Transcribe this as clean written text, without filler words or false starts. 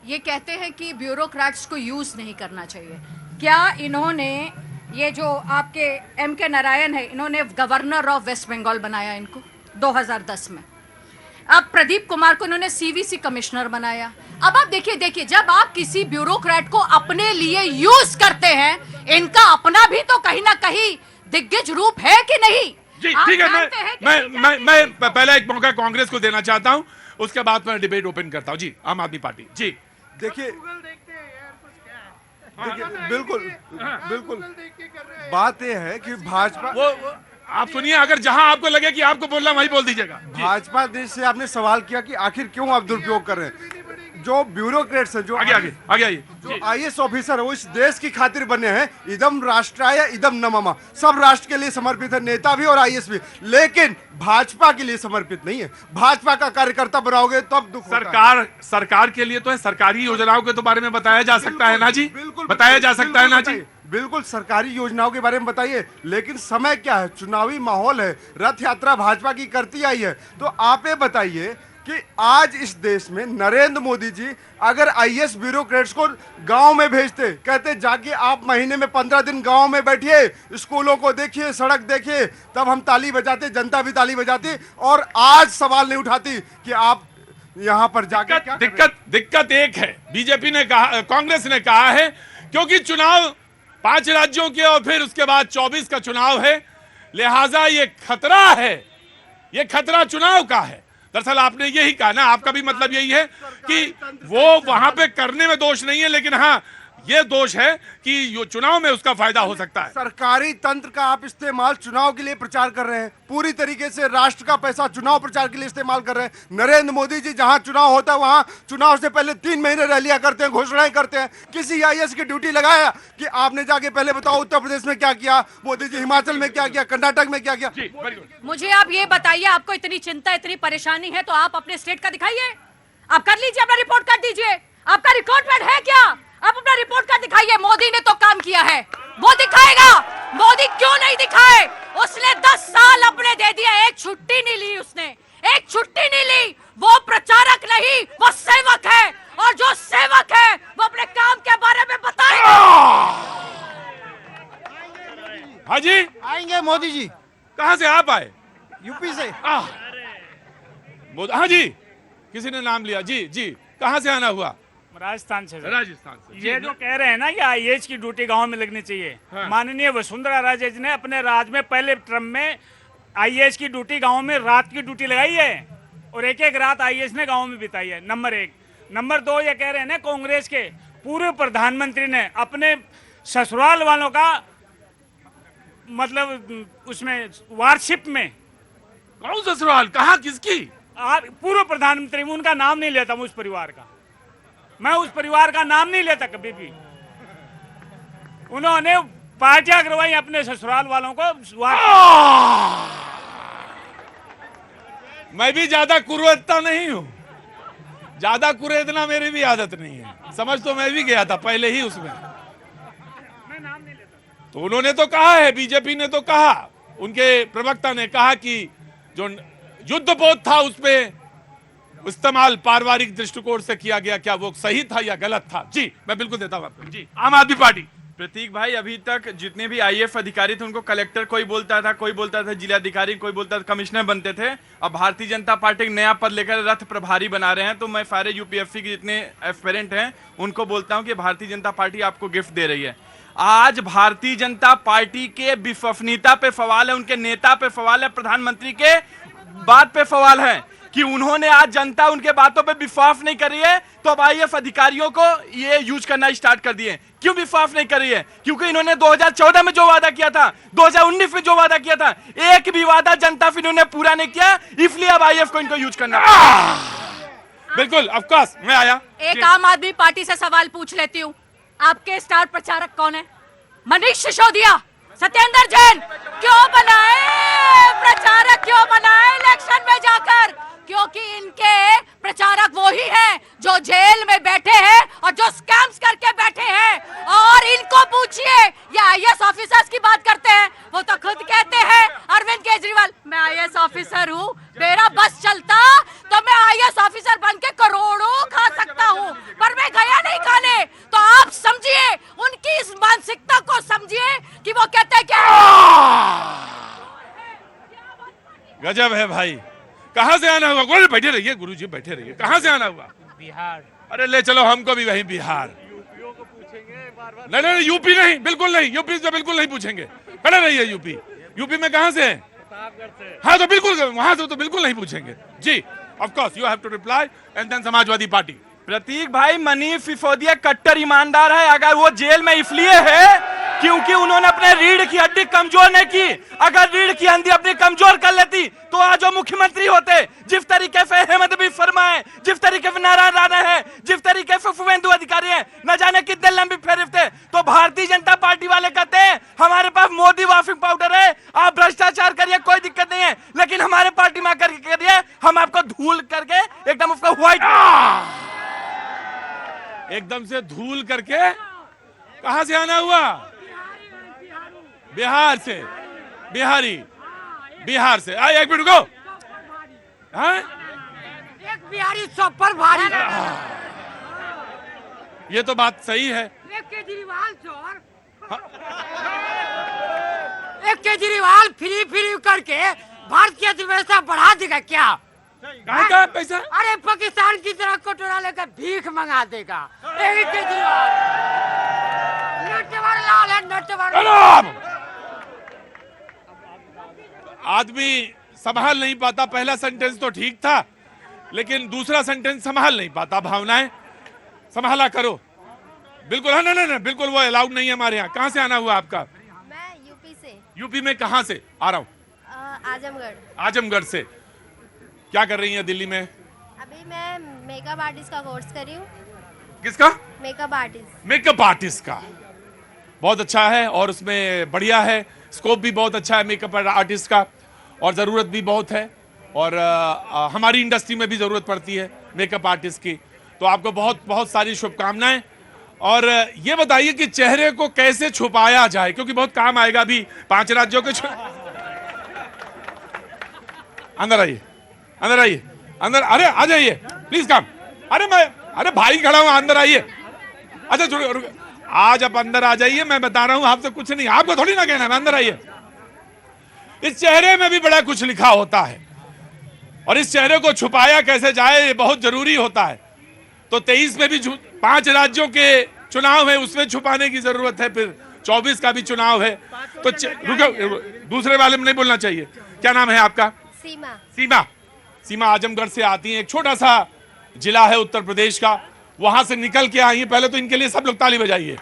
ये कहते हैं कि ब्यूरोक्रेट्स को यूज नहीं करना चाहिए। क्या इन्होंने ये जो आपके M.K. नारायण है, इन्होंने गवर्नर ऑफ वेस्ट बंगाल बनाया इनको 2010 में। अब प्रदीप कुमार को इन्होंने CVC कमिश्नर बनाया। अब आप देखिए जब आप किसी ब्यूरोक्रेट को अपने लिए यूज करते हैं, इनका अपना भी तो कहीं ना कहीं दिग्गज रूप है कि नहीं? जी ठीक है, मैं पहले एक मौका कांग्रेस को देना चाहता हूं, उसके बाद मैं डिबेट ओपन करता हूं। जी, आम आदमी पार्टी। जी देखिए बिल्कुल बात यह है कि भाजपा, वो आप सुनिए, अगर जहां आपको लगे कि आपको बोलना वही बोल दीजिएगा। भाजपा देश से आपने सवाल किया कि आखिर क्यों आप दुरुपयोग कर रहे हैं। जो ब्यूरोक्रेट्स है, जो आगे आइए, जो IAS ऑफिसर है, वो इस देश की खातिर बने हैं। इदम राष्ट्राय इदम न मम, सब राष्ट्र के लिए समर्पित है, नेता भी और IAS भी, लेकिन भाजपा के लिए समर्पित नहीं है। भाजपा का कार्यकर्ता बनाओगे तब दुख होता है। सरकार के लिए तो है, सरकारी योजनाओं के तो बारे में बताया जा सकता है ना जी, बताया जा सकता है ना जी। बिल्कुल सरकारी योजनाओं के बारे में बताइए, लेकिन समय क्या है, चुनावी माहौल है, रथ यात्रा भाजपा की करती आई है। तो आप ये बताइए कि आज इस देश में नरेंद्र मोदी जी अगर IAS ब्यूरोक्रेट्स को गांव में भेजते, कहते जाके आप महीने में 15 दिन गांव में बैठिए, स्कूलों को देखिए, सड़क देखिए, तब हम ताली बजाते, जनता भी ताली बजाती और आज सवाल नहीं उठाती कि आप यहां पर जाके क्या दिक्कत एक है, बीजेपी ने कहा, कांग्रेस ने कहा है, क्योंकि चुनाव 5 राज्यों के और फिर उसके बाद 24 का चुनाव है, लिहाजा ये खतरा है, ये खतरा चुनाव का है। दरअसल आपने यही कहा ना, आपका भी मतलब यही है कि वो वहां पे करने में दोष नहीं है, लेकिन हाँ ये दोष है कि यो चुनाव में उसका फायदा हो सकता है। सरकारी तंत्र का आप इस्तेमाल चुनाव के लिए प्रचार कर रहे हैं, पूरी तरीके से राष्ट्र का पैसा चुनाव प्रचार के लिए इस्तेमाल कर रहे हैं। नरेंद्र मोदी जी जहां चुनाव होता है वहां चुनाव से पहले 3 महीने रैलियां करते हैं, घोषणाएं करते हैं। किसी IAS की ड्यूटी लगाया कि आपने जाके पहले बताओ उत्तर प्रदेश में क्या किया, मोदी जी हिमाचल में क्या किया, कर्नाटक में क्या किया। मुझे आप ये बताइए, आपको इतनी चिंता, इतनी परेशानी है तो आप अपने स्टेट का दिखाइए, आप कर लीजिए, अपना रिपोर्ट कर दीजिए। आपका रिक्रूटमेंट है क्या? आप अपना रिपोर्ट कार्ड दिखाइए। मोदी ने तो काम किया है, वो दिखाएगा। मोदी क्यों नहीं दिखाए? उसने 10 साल अपने दे दिया, एक छुट्टी नहीं ली उसने, एक छुट्टी नहीं ली। वो प्रचारक नहीं, वो सेवक है, और जो सेवक है वो अपने काम के बारे में बताएगा। हाँ जी, आएंगे मोदी जी। कहां से आप आए? यूपी से। हाँ जी, किसी ने नाम लिया। जी जी, कहां से आना हुआ? राजस्थान से। राजस्थान से। ये जो कह रहे हैं ना कि IAS की ड्यूटी गांव में लगनी चाहिए, हाँ। माननीय वसुंधरा राजे जी ने अपने राज में पहले टर्म में IAS की ड्यूटी गांव में रात की ड्यूटी लगाई है और एक रात IAS ने गांव में बिताई है। नंबर 1। नंबर 2, ये कह रहे हैं ना कांग्रेस के पूर्व प्रधानमंत्री ने अपने ससुराल वालों का मतलब उसमें वारशिप में। कौन ससुराल? कहाँ, किसकी? पूर्व प्रधानमंत्री, उनका नाम नहीं लेता उस परिवार का, मैं उस परिवार का नाम नहीं लेता कभी भी। उन्होंने पार्टियां करवाई अपने ससुराल वालों को। मैं भी ज्यादा कुरेदता नहीं हूं, ज्यादा कुरेदना मेरी भी आदत नहीं है, समझ तो मैं भी गया था पहले ही उसमें। मैं नाम नहीं लेता। तो उन्होंने तो कहा है, बीजेपी ने तो कहा, उनके प्रवक्ता ने कहा कि जो युद्ध बोध था उसपे इस्तेमाल पारिवारिक दृष्टिकोण से किया गया, क्या वो सही था या गलत था? जी मैं बिल्कुल देता हूं आपको। जी, आम आदमी पार्टी। प्रतीक भाई, अभी तक जितने भी IAS अधिकारी थे उनको कलेक्टर कोई बोलता था, कोई बोलता था जिलाधिकारी, कोई बोलता था कमिश्नर बनते थे। अब भारतीय जनता पार्टी एक नया पद लेकर रथ प्रभारी बना रहे हैं, तो मैं सारे UPSC के जितने एस्पिरेंट हैं उनको बोलता हूं कि भारतीय जनता पार्टी आपको गिफ्ट दे रही है। आज भारतीय जनता पार्टी के विश्वसनीयता पे सवाल है, उनके नेता पे सवाल है, प्रधानमंत्री के बात पे सवाल है कि उन्होंने आज जनता उनके बातों पे विश्वास नहीं करी है, तो अब IAS अधिकारियों को ये यूज करना स्टार्ट कर दिए। क्यों विश्वास नहीं करी है? क्योंकि इन्होंने 2014 में जो वादा किया था, 2019 में जो वादा किया था, एक भी वादा जनता फिर इन्होंने पूरा नहीं किया, इसलिए अब IAS को इनको यूज करना। बिल्कुल, ऑफ कोर्स मैं आया। एक आम आदमी पार्टी से सवाल पूछ लेती हूँ, आपके स्टार प्रचारक कौन है? मनीष सिसोदिया, सत्येंद्र जैन क्यों बनाए प्रचारक, क्यों बनाए इलेक्शन में जाकर? क्योंकि इनके प्रचारक वो ही हैं जो जेल में बैठे हैं और जो स्कैम्स करके बैठे हैं। और इनको पूछिए, ये IAS ऑफिसर्स की बात करते हैं, वो तो खुद कहते हैं, अरविंद केजरीवाल, मैं IAS ऑफिसर हूँ, मेरा बस चलता तो मैं IAS ऑफिसर बन के करोड़ों खा सकता हूँ, पर मैं गया गजब है भाई। कहाँ से आना हुआ? गुरु बैठे रहिए, गुरुजी बैठे रहिए। कहाँ से आना हुआ? बिहार। अरे ले चलो हमको भी वहीं बिहार। नहीं नहीं यूपी नहीं, बिल्कुल नहीं, यूपी से बिल्कुल नहीं पूछेंगे। खड़े रहिए। यूपी में कहाँ से हैं? हाँ तो बिल्कुल वहां से तो बिल्कुल नहीं पूछेंगे जी। Of course you have to reply and then Samajwadi party. Prateek भाई, मनीष सिसोदिया कट्टर ईमानदार है। अगर वो जेल में इसलिए है क्योंकि उन्होंने अपने रीढ़ की हड्डी कमजोर नहीं की। अगर रीढ़ की हड्डी अपनी कमजोर कर लेती तो आज वो मुख्यमंत्री होते। जिस तरीके से हेमंत बिस्वा शर्मा है, जिस तरीके से नारायण राणा है, जिस तरीके से शुभेंदु अधिकारी है, न जाने कितने लंबी फेरिस्त थे। तो भारतीय जनता पार्टी वाले कहते हैं हमारे पास मोदी वॉशिंग पाउडर है, आप भ्रष्टाचार करिए, कोई दिक्कत नहीं है, लेकिन हमारे पार्टी में आकर करिए, हम आपको धूल करके एकदम उसको व्हाइट, एकदम से धूल करके। कहां से आना हुआ? बिहार से। बिहारी, बिहार से। एक मिनट रुको। हाँ? एक बिहारी सब पर भारी। ये तो बात सही है। एक केजरीवाल चोर, एक केजरीवाल फ्री फ्री करके भारत की अर्थव्यवस्था बढ़ा देगा क्या? कहाँ का पैसा? अरे पाकिस्तान की तरह कटोरा लेकर भीख मंगा देगा एक केजरीवाल। नटवर लाल है, नटवर लाल। आदमी संभाल नहीं पाता। पहला सेंटेंस तो ठीक था, लेकिन दूसरा सेंटेंस संभाल नहीं पाता। भावनाएं संभाला करो। बिल्कुल। हाँ ना बिल्कुल, वो अलाउड नहीं है हमारे यहाँ। कहाँ से आना हुआ आपका? मैं यूपी से। यूपी में कहाँ से? आ रहा हूँ। आजमगढ़। आजमगढ़ से। क्या कर रही हैं दिल्ली में? अभी मैं मेकअप आर्टिस्ट का कोर्स कर रही हूँ। किसका? Makeup artist. मेकअप आर्टिस्ट का। बहुत अच्छा है और उसमें बढ़िया है, स्कोप भी बहुत अच्छा है मेकअप आर्टिस्ट का, और ज़रूरत भी बहुत है। और हमारी इंडस्ट्री में भी ज़रूरत पड़ती है मेकअप आर्टिस्ट की। तो आपको बहुत बहुत सारी शुभकामनाएं। और ये बताइए कि चेहरे को कैसे छुपाया जाए, क्योंकि बहुत काम आएगा अभी 5 राज्यों के। अंदर आइए, अंदर आइए, अंदर। अरे आ जाइए प्लीज कम। अरे भाई खड़ा हूं, अंदर आइए। अच्छा आज आप अंदर आ जाइए, मैं बता रहा हूं आपसे कुछ नहीं, आपको थोड़ी ना कहना है। अंदर आइए। इस चेहरे में भी बड़ा कुछ लिखा होता है और इस चेहरे को छुपाया कैसे जाए ये बहुत जरूरी होता है। तो 23 में भी 5 राज्यों के चुनाव है, उसमें छुपाने की जरूरत है। फिर 24 का भी चुनाव है। तो रुको, दूसरे वाले में नहीं बोलना चाहिए। क्या नाम है आपका? सीमा। सीमा। सीमा आजमगढ़ से आती हैं। एक छोटा सा जिला है उत्तर प्रदेश का, वहां से निकल के आई हैं। पहले तो इनके लिए सब लोग ताली बजाइए।